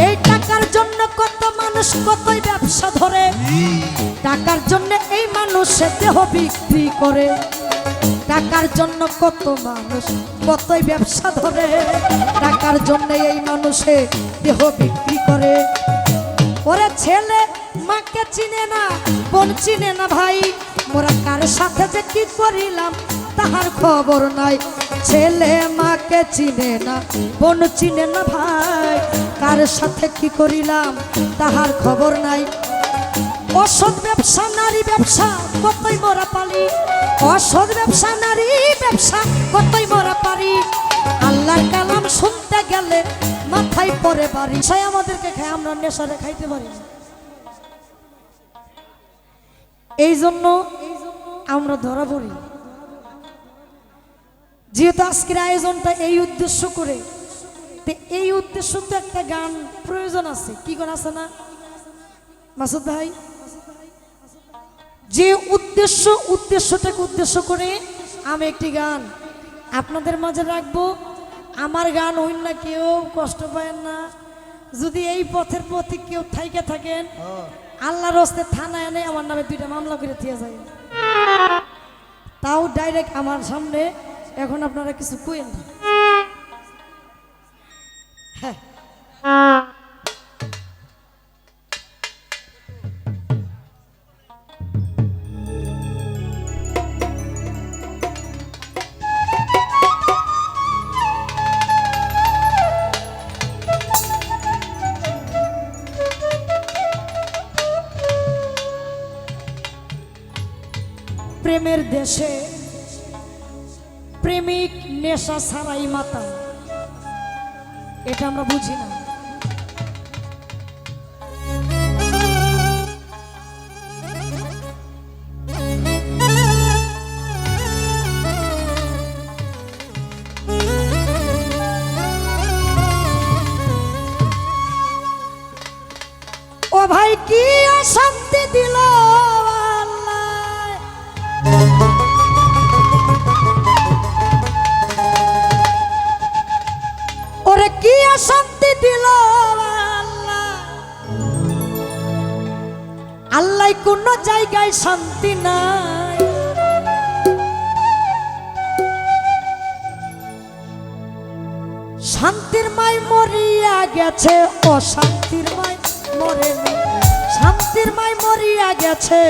এই টাকার জন্য কত মানুষ কতই ব্যবসা ধরে, টাকার জন্য এই মানুষে দেহ বিক্রি করে, টাকার জন্য কত মানুষ কতই ব্যবসা ধরে, টাকার জন্য এই মানুষে দেহ বিক্রি করে। ওরে ছেলে মাকে চিনে না, বোন চিনে না ভাই, মোরা কার সাথে যে কি করিলাম তাহার খবর নাই। ছেলে মাকে চিনে না, বোন চিনে না ভাই, কার সাথে কি করিলাম তাহার খবর নাই। অসৎ ব্যবসা নারী ব্যবসা কতই মোরা পারি, অসৎ ব্যবসা নারী ব্যবসা কতই মোরা পারি। আল্লাহর কালাম শুনতে গেলে মাথায় পড়ে বাড়ি। সাই আমাদেরকে খায়, আমরা নেশারে খাইতে পারি না। এই জন্য আমরা ধরা পড়ি। যেহেতু আজকের আয়োজনটা এই উদ্দেশ্য করে, এই উদ্দেশ্য তো একটা গান প্রয়োজন আছে। কি গান আছে না মাসুদ ভাই? যে উদ্দেশ্যটাকে উদ্দেশ্য করে আমি একটি গান আপনাদের মাঝে রাখবো। আমার গান হইন না, কেউ কষ্ট পায় না। যদি এই পথের প্রতি কেউ থাইকে থাকেন, আল্লাহর হস্তে থানায় এনে আমার নামে 2টা মামলা করে দিয়ে যায়, তাও ডাইরেক্ট আমার সামনে। এখন আপনারা কিছু কইেন না। হ্যাঁ, প্রেমের দেশে প্রেমিক নেশা ছাড়াই মাতা, এটা আমরা বুঝি না। ও ভাই কি অশান্তি দিল কি শান্তি দিল আল্লাহ, কোন জায়গায় শান্তি নাই। শান্তির মাই মরিয়া গেছে, অশান্তির মাই মরে নাই। শান্তির মাই মরিয়া গেছে,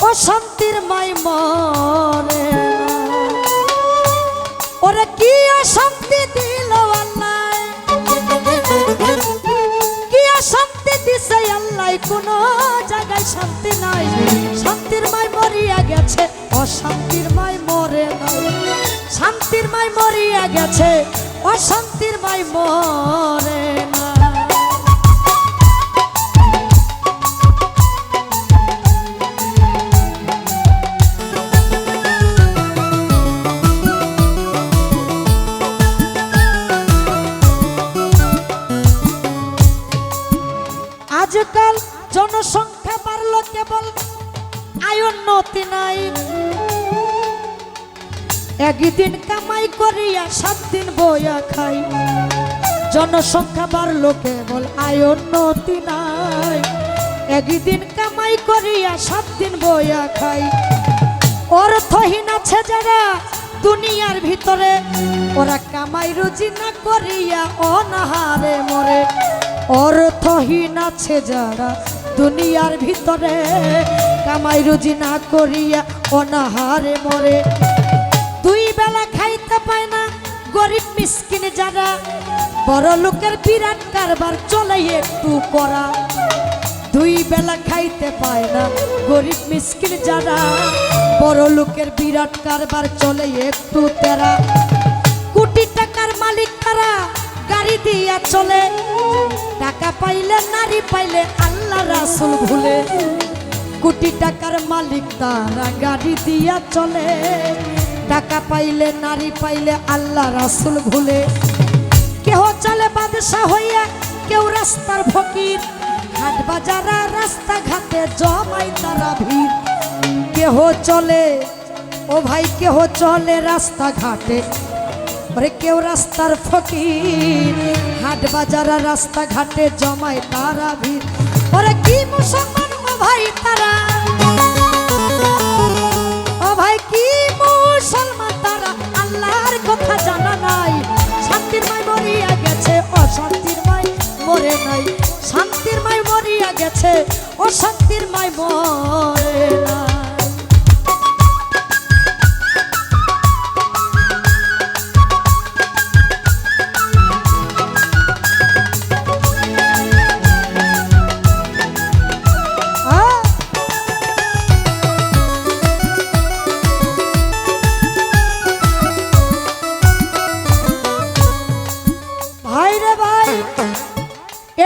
অশান্তির মাই মরে নাই। ওরে কি অশান্তি দিল আল্লাহ, কি শান্তি দিছে আল্লাহ, কোন জায়গায় শান্তি নাই। শান্তির মাই মরিয়া গেছে, অশান্তির মাই মরে নাই। শান্তির মাই মরিয়া গেছে, অশান্তির মাই মরে না। আজকাল জনসংখ্যা বাড়লো, কেবল আয় উন্নতি নাই। একদিন কামাই করিয়া 7 দিন বইয়া খাই। জনসংখ্যা বাড়লো, কেবল আয় উন্নতি নাই। একদিন কামাই করিয়া 7 দিন বইয়া খাই। অর্থহীন আছে যারা দুনিয়ার ভিতরে, ওরা কামাই রুজি না করিয়া অনাহারে মরে। অর্থহীন আছে যারা দুনিয়ার ভিতরে, কামাই রুজি না করিয়া অনাহারে মরে। 2 বেলা খাইতে পায় না গরিব মিসকিন যারা, বড় লোকের বিরাট কারবার চলে একটু করা। 2 বেলা খাইতে পায় না গরিব মিসকিন যারা, বড় লোকের বিরাট কারবার চলে একটু তেরা। কোটি টাকার মালিক তারা, গাড়ি দিয়া চলে। টাকা পাইলে নারী পাইলে আল্লাহ রাসূল ভুলে। কোটি টাকার মালিক তারা, গাড়ি দিয়া চলে। টাকা পাইলে নারী পাইলে আল্লাহ রাসূল ভুলে। কেহ চলে বাদশা হইয়া, কেউ রাস্তার ফকির। হাট বাজারা রাস্তা ঘাটে জমাই তারা ভিড়। কেহ চলে, ও ভাই কেহ চলে রাস্তা ঘাটে, কেউ রাস্তার ফকির। হাট বাজার রাস্তা ঘাটে জমায় তারা ভিড়। ওরে কি মুসলমান ও ভাই তারা, ও ভাই কি মুসলমান তারা, আল্লাহর কথা জানা নাই। শান্তির মাই মরিয়া গেছে, অশান্তির মাই মরে নাই। শান্তির মাই মরিয়া গেছে, অশান্তির মাই মরে নাই।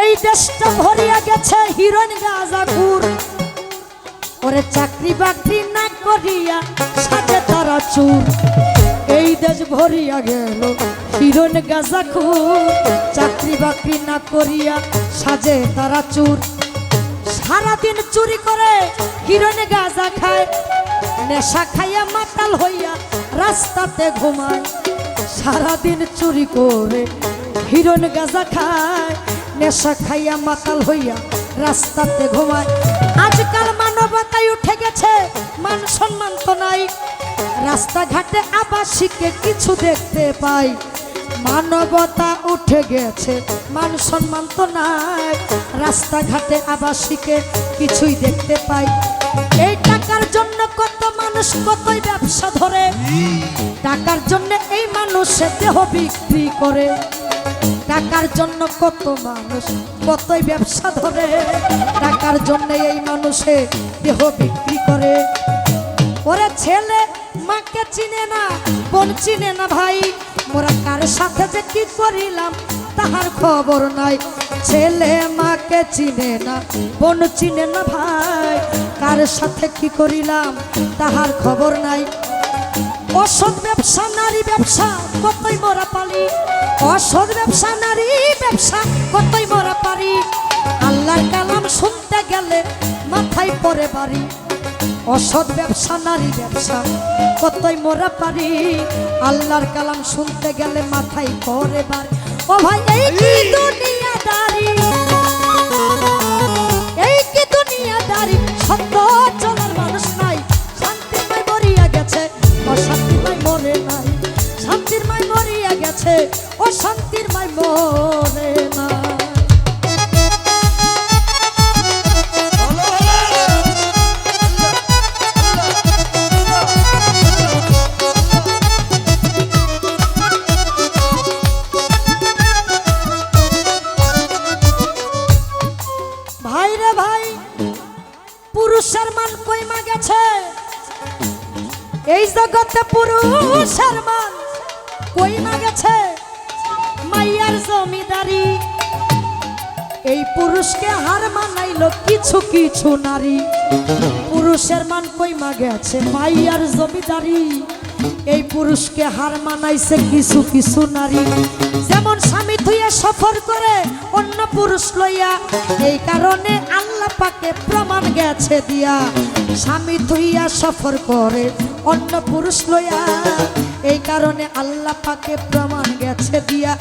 এই দেশটা ভরিয়া গেছে হিরোইন গাঁজাখুর। ওরে চাকরি বাকরি না করিয়া সাজে তারা চুর। এই দেশ ভরিয়া গেল হিরোইন গাঁজাখুর, চাকরি বাকরি না করিয়া সাজে তারা চুর। সারাদিন চুরি করে হিরোইন গাঁজা খায়, নেশা খাইয়া মাতাল হইয়া রাস্তাতে ঘুমায়। সারাদিন চুরি করে হিরোইন গাঁজা খায়, নেশা খাইয়া মাতাল হইয়া রাস্তাতে ঘুমায়। আজকাল মানবতায় উঠে গেছে, মান সম্মান তো নাই। রাস্তাঘাটে আবাসিকে কিছু দেখতে পাই। মানবতা উঠে গেছে, মান সম্মান তো নাই। রাস্তাঘাটে আবাসিকে কিছুই দেখতে পাই। এই টাকার জন্য কত মানুষ কতই ব্যবসা ধরে, টাকার জন্য এই মানুষের দেহ বিক্রি করে। টাকার জন্য কত মানুষ কতই ব্যবসা ধরে, টাকার জন্য এই মানুষে দেহ বিক্রি করে। ওরে ছেলে মাকে চিনে না, বোন চিনে না ভাই, মোরা কার সাথে যে কি করিলাম তাহার খবর নাই। ছেলে মাকে চিনে না, বোন চিনে না ভাই, কার সাথে কি করিলাম তাহার খবর নাই। অসৎ ব্যবসা নারী ব্যবসা কতই মোরা পালি, অসৎ ব্যবসা নারী ব্যবসা কতই মোরা পারি। আল্লাহর কালাম শুনতে গেলে মাথায় পড়ে বাড়ি। অসৎ ব্যবসা নারী ব্যবসা কতই মোরা পারি, আল্লাহর কালাম শুনতে গেলে মাথায় পড়ে বাড়ি। ও ভাই এই কি দুনিয়াদারি, এই কি দুনিয়াদারি, সত্য চলার মানুষ নাই। শান্তির মাই মরিয়া গেছে, অশান্তির মাই মরে নাই। শান্তির মাই মরিয়া গেছে, অশান্তির মাই মরে নাই। ভাই রে ভাই, পুরুষের মান কইমা গেছে। এই জগতে পুরুষের মান কইমা গেছে, মাইয়ার জমিদারি। এই পুরুষকে হার মানাইলো কিছু কিছু নারী। পুরুষের মান কইমা গেছে, মাইয়ার জমিদারি। এই পুরুষকে হার মানাইছে কিছু কিছু নারী। যেমন স্বামী থুইয়া সফর করে অন্য পুরুষ লইয়া, এই কারণে আল্লাহ পাকে প্রমাণ গেছে দিয়া। স্বামী থুইয়া সফর করে অন্য পুরুষ লইয়া, এই কারণে আল্লাহ পাকে প্রমাণ গেছে দিয়া।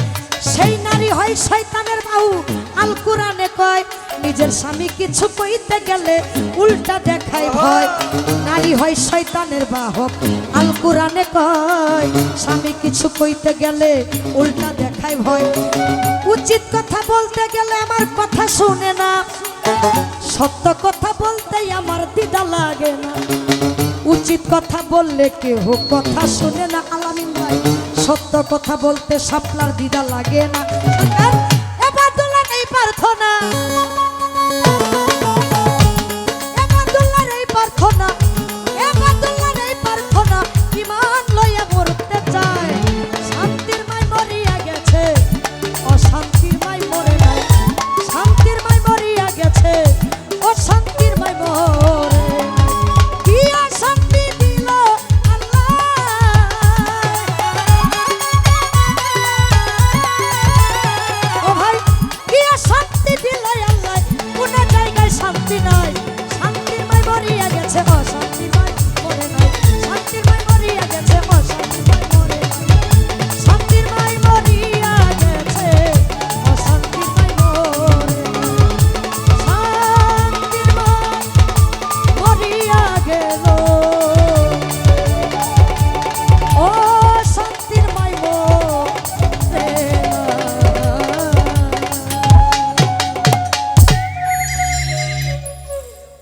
সেই নারী হয় শয়তানের বাহু, আল কোরআনে কয়। নিজের স্বামী কিছু কইতে গেলে উল্টা দেখায় ভয়। নারী হয় শয়তানের বাহক, আল কোরআনে কয়। স্বামী কিছু কইতে গেলে উল্টা দেখায় ভয়। উচিত কথা বলতে গেলে আমার কথা শুনে না, সত্য কথা বলতেই আমার দ্বিধা লাগে না। উচিত কথা বললে কেহ কথা শুনে না আলামিন ভাই, সত্য কথা বলতে শাপলার দ্বিধা লাগে না।